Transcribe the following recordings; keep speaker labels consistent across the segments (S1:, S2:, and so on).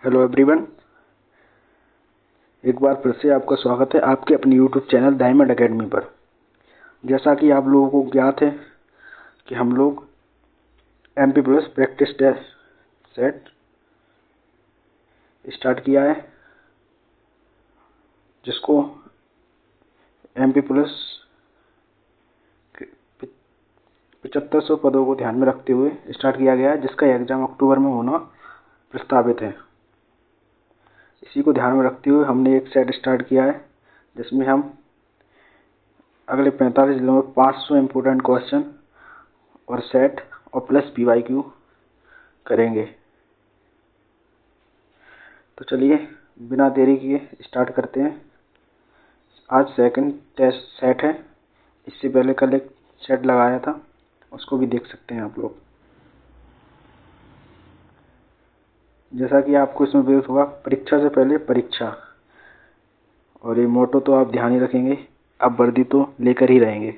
S1: Hello everyone, एक बार फिर से आपका स्वागत है आपके अपने यूट्यूब चैनल डायमंड एकेडमी पर। जैसा कि आप लोगों को ज्ञात है कि हम लोग MP plus practice test set start किया है, जिसको MP प्लस 7500 पदों को ध्यान में रखते हुए स्टार्ट किया गया है, जिसका एग्ज़ाम अक्टूबर में होना प्रस्तावित है। इसी को ध्यान में रखते हुए हमने एक सेट स्टार्ट किया है, जिसमें हम अगले 45 दिनों में 500 इम्पोर्टेंट क्वेश्चन और सेट और प्लस PYQ करेंगे। तो चलिए बिना देरी किए स्टार्ट करते हैं। आज सेकंड टेस्ट सेट है, इससे पहले कल एक सेट लगाया था, उसको भी देख सकते हैं आप लोग। जैसा कि आपको इसमें व्यक्त हुआ, परीक्षा से पहले परीक्षा, और ये मोटो तो आप ध्यान ही रखेंगे, आप वर्दी तो लेकर ही रहेंगे।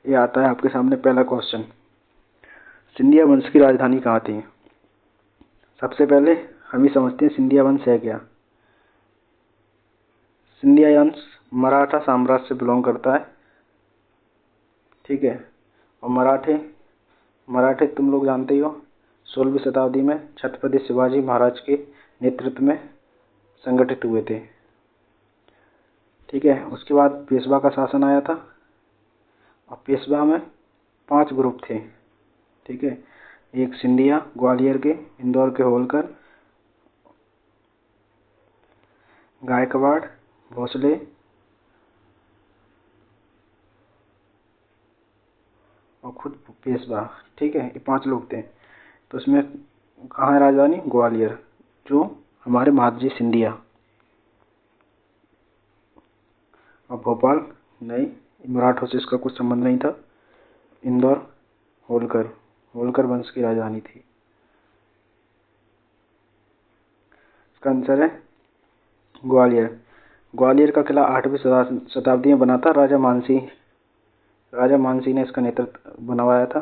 S1: ये आता है आपके सामने पहला क्वेश्चन, सिंधिया वंश की राजधानी कहाँ थी? सबसे पहले हम ही समझते हैं सिंधिया वंश है क्या। सिंधिया वंश मराठा साम्राज्य से बिलोंग करता है, ठीक है। और मराठे तुम लोग जानते ही हो, 16वीं शताब्दी में छत्रपति शिवाजी महाराज के नेतृत्व में संगठित हुए थे, ठीक है। उसके बाद पेशवा का शासन आया था, और पेशवा में 5 ग्रुप थे, ठीक है। एक सिंधिया ग्वालियर के, इंदौर के होलकर, गायकवाड़, भोसले और खुद पेशवा, ठीक है। ये 5 लोग थे। तो इसमें कहाँ है राजधानी? ग्वालियर, जो हमारे महादजी सिंधिया। और भोपाल नहीं, मराठों से इसका कुछ संबंध नहीं था। इंदौर होलकर वंश की राजधानी थी। इसका आंसर है ग्वालियर का किला 8वीं शताब्दी में बना था। राजा मानसी ने इसका नेतृत्व बनवाया था।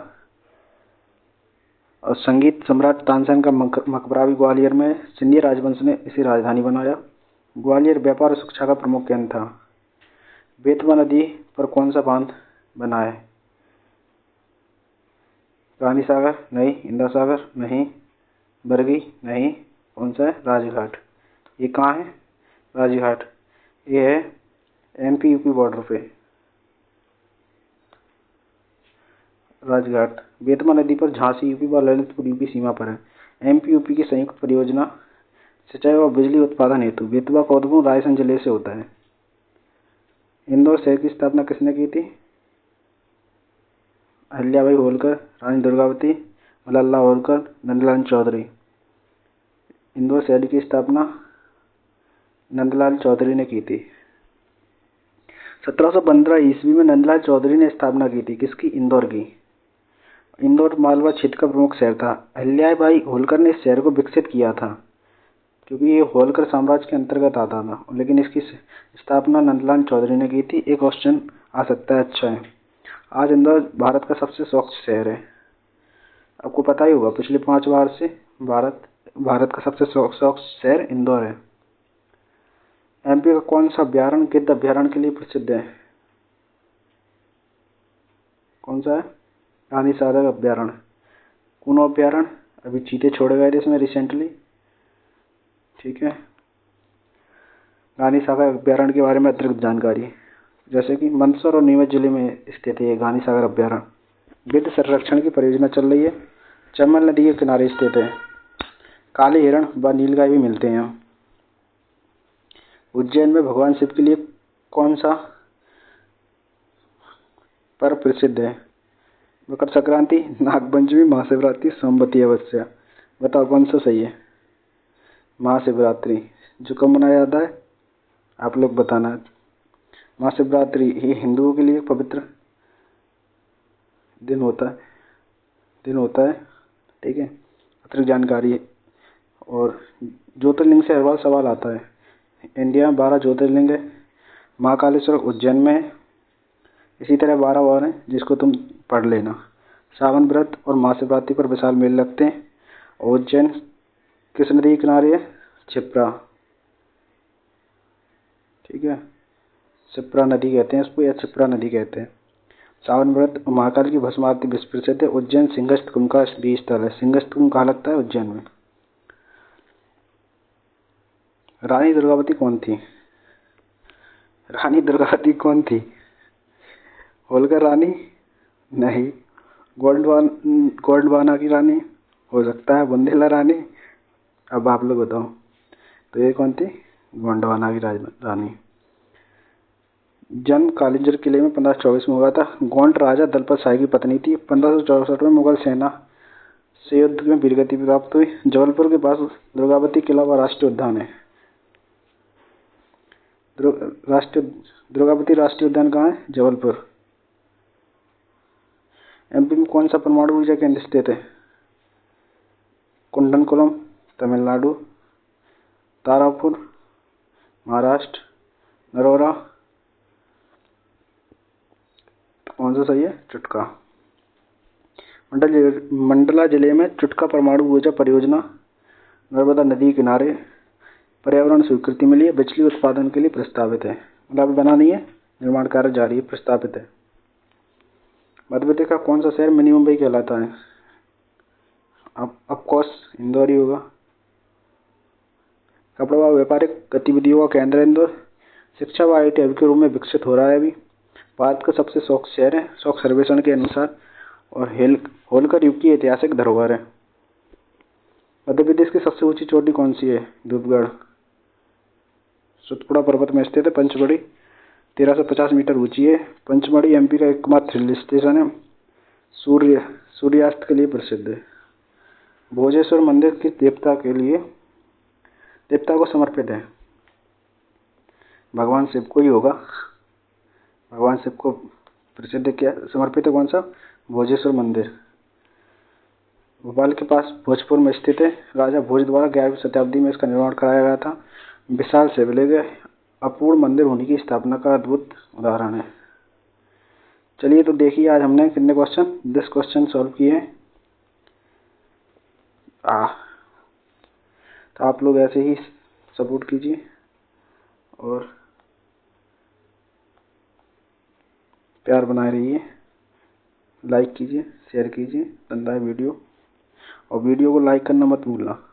S1: और संगीत सम्राट तानसेन का मकबरा भी ग्वालियर में। सिंधिया राजवंश ने इसे राजधानी बनाया। ग्वालियर व्यापार और शिक्षा का प्रमुख केंद्र था। बेतवा नदी पर कौन सा बांध बना है? गांधी सागर नहीं, इंदिरा सागर नहीं, बरगी नहीं, कौन सा है? राजघाट। ये कहाँ है? राजघाट। ये है MP UP बॉर्डर पे, राजघाट। बेतवा नदी पर झांसी UP व ललितपुर UP सीमा पर है। MP UP की संयुक्त परियोजना सिंचाई व बिजली उत्पादन हेतु बेतवा का उद्गम रायसेन जिले से होता है। इंदौर शहर की स्थापना किसने की थी? अहिल्याबाई होलकर, रानी दुर्गावती, मल्लल्ला होलकर, नंदलाल चौधरी। इंदौर शहर की स्थापना नंदलाल चौधरी ने की थी। 1715 ईस्वी में नंदलाल चौधरी ने स्थापना की थी, किसकी? इंदौर की। इंदौर मालवा क्षेत्र का प्रमुख शहर था। अहिल्याबाई होलकर ने इस शहर को विकसित किया था, क्योंकि ये होलकर साम्राज्य के अंतर्गत आता था, लेकिन इसकी स्थापना नंदलाल चौधरी ने की थी। एक क्वेश्चन आ सकता है, अच्छा है। आज इंदौर भारत का सबसे स्वच्छ शहर है। आपको पता ही होगा, पिछले 5 बार से भारत का सबसे स्वच्छ शहर इंदौर है। MP का कौन सा अभ्यारण्य गिद्ध अभ्यारण्य के लिए प्रसिद्ध है? कौन सा है? गांधी सागर अभ्यारण्य। कूनो अभ्यारण्य, अभी चीते छोड़े गए थे इसमें रिसेंटली, ठीक है। गांधी सागर अभ्यारण्य के बारे में अतिरिक्त जानकारी, जैसे कि मंदसौर और नीमच जिले में स्थित है गांधी सागर अभ्यारण्य। गिद्ध संरक्षण की परियोजना चल रही है। चंबल नदी के किनारे स्थित है। काले हिरण व नीलगाय भी मिलते हैं। उज्जैन में भगवान शिव के लिए कौन सा पर्व प्रसिद्ध है? मकर संक्रांति, नागपंचमी, महाशिवरात्रि, सोमवती अमावस्या। बताओ कौन सा सही है? महाशिवरात्रि। जो कब मनाया जाता है, आप लोग बताना। महाशिवरात्रि ये हिंदुओं के लिए पवित्र दिन होता है, ठीक है। अतिरिक्त जानकारी है। और ज्योतिर्लिंग से हर बार सवाल आता है। इंडिया में 12 ज्योतिर्लिंग है। महाकालेश्वर उज्जैन में है। इसी तरह 12 और हैं, जिसको तुम पढ़ लेना। सावन व्रत और महाशिवरात्रि पर विशाल मेले लगते हैं। उज्जैन किस नदी के किनारे है? क्षिप्रा। ठीक है, क्षिप्रा नदी कहते हैं इसको, या क्षिप्रा नदी कहते हैं। सावन व्रत महाकाल की भस्म आरती विश्व प्रसिद्ध है। उज्जैन सिंहस्थ कुंभ का भी स्थल है। सिंहस्थ कुंभ कहाँ लगता है? उज्जैन में। रानी दुर्गावती कौन थी? रानी दुर्गावती कौन थी? होलकर रानी? नहीं। गोंडवाना की रानी हो सकता है, बुंदेला रानी। अब आप लोग बताओ, तो ये कौन थी? गोंडवाना की रानी। जन्म कालिंजर किले में 1524 में हुआ था। गोंड राजा दलपत शाही की पत्नी थी। 1564 में मुगल सेना से युद्ध में वीरगति प्राप्त हुई। जबलपुर के पास दुर्गावती किला व राष्ट्रीय उद्यान है। दुर्गावती राष्ट्रीय उद्यान कहाँ है? जबलपुर। एमपी में कौन सा परमाणु ऊर्जा केंद्र स्थित है? कुंडनकुलम तमिलनाडु, तारापुर महाराष्ट्र, नरोरा कौन सा सही है? चुटका। मंडला जिले में चुटका परमाणु ऊर्जा परियोजना नर्मदा नदी किनारे पर्यावरण स्वीकृति मिली है। बिजली उत्पादन के लिए प्रस्तावित है। मतलब बना नहीं है, निर्माण कार्य जारी है, प्रस्तावित है। मध्य प्रदेश का कौन सा शहर मिनी मुंबई कहलाता है? ऑफ कोर्स इंदौर ही होगा। कपड़ा व व्यापारिक गतिविधियों का केंद्र है इंदौर। शिक्षा व आईटी हब के रूप में विकसित हो रहा है अभी। भारत का सबसे स्वच्छ शहर है स्वच्छ सर्वेक्षण के अनुसार। और होलकर युग की ऐतिहासिक धरोहर है। मध्य प्रदेश की सबसे ऊंची चोटी कौन सी है? धूपगढ़। सतपुड़ा पर्वत में स्थित है पंचमढ़ी। 1350 मीटर ऊंची है। पंचमढ़ी एमपी का एकमात्र हिल स्टेशन है। सूर्यास्त के लिए प्रसिद्ध है। भोजेश्वर मंदिर किस देवता को समर्पित है? भगवान शिव को ही होगा। भगवान शिव को प्रसिद्ध क्या समर्पित है? कौन सा? भोजेश्वर मंदिर। भोपाल के पास भोजपुर में स्थित है। राजा भोज द्वारा 11वीं शताब्दी में इसका निर्माण कराया गया था। विशाल शिवलिंग अपूर्ण मंदिर होने की स्थापना का अद्भुत उदाहरण है। चलिए, तो देखिए आज हमने कितने क्वेश्चन 10 क्वेश्चन सॉल्व किए हैं। तो आप लोग ऐसे ही सपोर्ट कीजिए और प्यार बनाए रहिए। लाइक कीजिए, शेयर कीजिए, पसंद आए वीडियो, और वीडियो को लाइक करना मत भूलना।